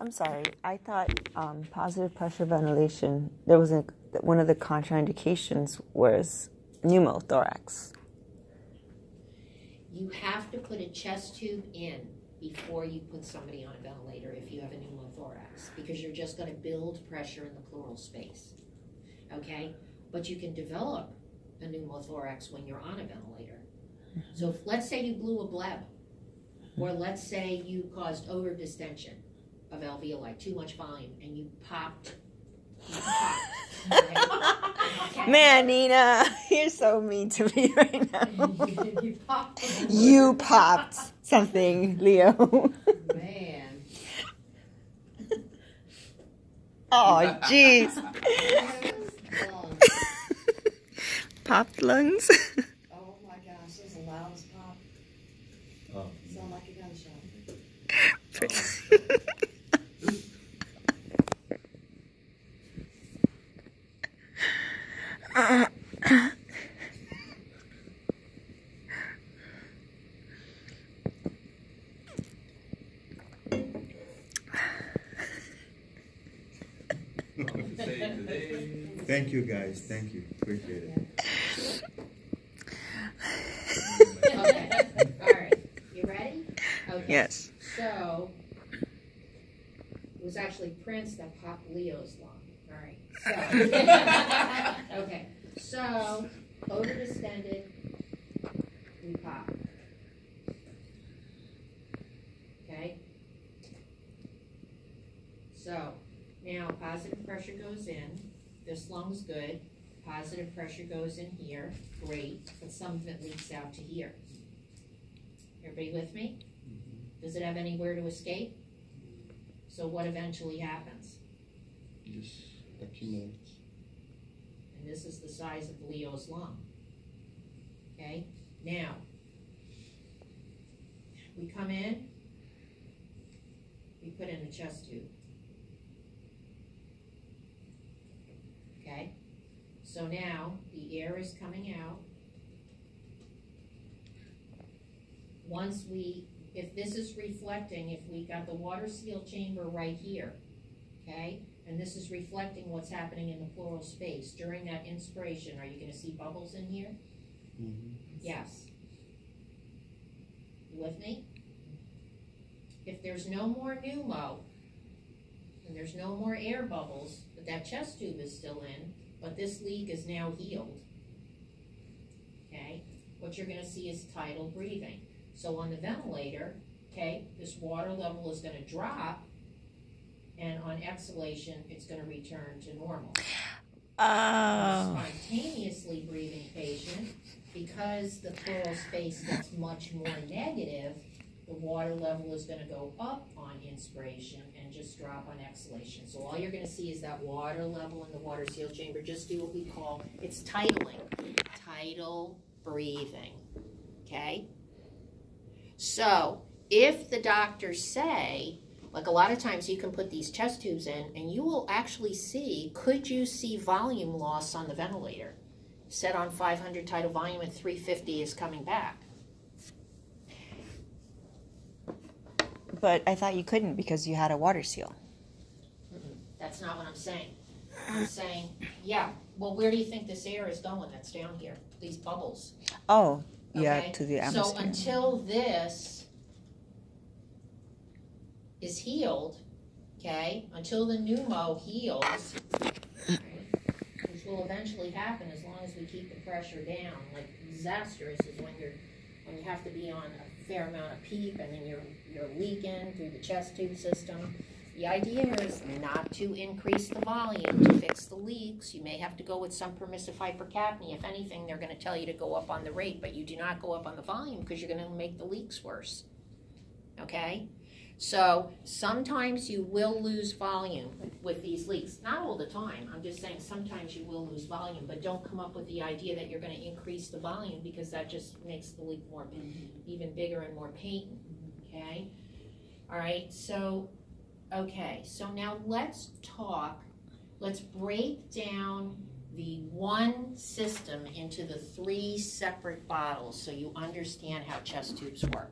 I'm sorry. I thought positive pressure ventilation, there was one of the contraindications was pneumothorax. You have to put a chest tube in before you put somebody on a ventilator if you have a pneumothorax, because you're just going to build pressure in the pleural space. Okay? But you can develop a pneumothorax when you're on a ventilator. So if, let's say you blew a bleb, or let's say you caused overdistension of alveoli, too much volume, and you popped. Okay. Man, Nina, you're so mean to me right now. You popped something, Leo. Man. Oh, jeez. Popped lungs. Oh my gosh, that was the loudest pop. Oh. Sound like a gunshot. Thank you, guys. Thank you. Appreciate it. Okay. All right. You ready? Okay. Yes. So, it was actually Prince that popped Leo's lung. All right. So, okay. So, overdistended, we pop. Okay? So, now positive pressure goes in. This lung's good. Positive pressure goes in here. Great. But some of it leaks out to here. Everybody with me? Does it have anywhere to escape? So what eventually happens? Just accumulates. And this is the size of Leo's lung. Okay? Now, we come in, we put in the chest tube. Okay? So now, the air is coming out. Once if this is reflecting, if we got the water seal chamber right here, okay, and this is reflecting what's happening in the pleural space, during that inspiration, are you going to see bubbles in here? Mm-hmm. Yes. You with me? If there's no more pneumo, and there's no more air bubbles, but that chest tube is still in, but this leak is now healed, okay, what you're going to see is tidal breathing. So on the ventilator, okay, this water level is going to drop, and on exhalation, it's going to return to normal. Oh. Spontaneously breathing patient, because the pleural space gets much more negative, the water level is going to go up on inspiration and just drop on exhalation. So all you're going to see is that water level in the water seal chamber. Just do what we call, it's titling, tidal breathing, okay? So if the doctors say, like a lot of times you can put these chest tubes in and you will actually see, could you see volume loss on the ventilator? Set on 500 tidal volume and 350 is coming back. But I thought you couldn't because you had a water seal. That's not what I'm saying. I'm saying, yeah, well, where do you think this air is going that's down here? These bubbles. Oh, yeah, Okay? to the atmosphere. So until this is healed, okay, until the pneumo heals, right, which will eventually happen as long as we keep the pressure down. Like disastrous is when you have to be on a fair amount of PEEP and then you're leaking through the chest tube system. The idea is not to increase the volume to fix the leaks. You may have to go with some permissive hypercapnia. If anything, they're going to tell you to go up on the rate, but you do not go up on the volume because you're going to make the leaks worse. Okay? So sometimes you will lose volume with these leaks. Not all the time. I'm just saying sometimes you will lose volume, but don't come up with the idea that you're going to increase the volume because that just makes the leak more, even bigger and more patent. Okay? All right, so, okay, so now let's break down the one system into the 3 separate bottles so you understand how chest tubes work.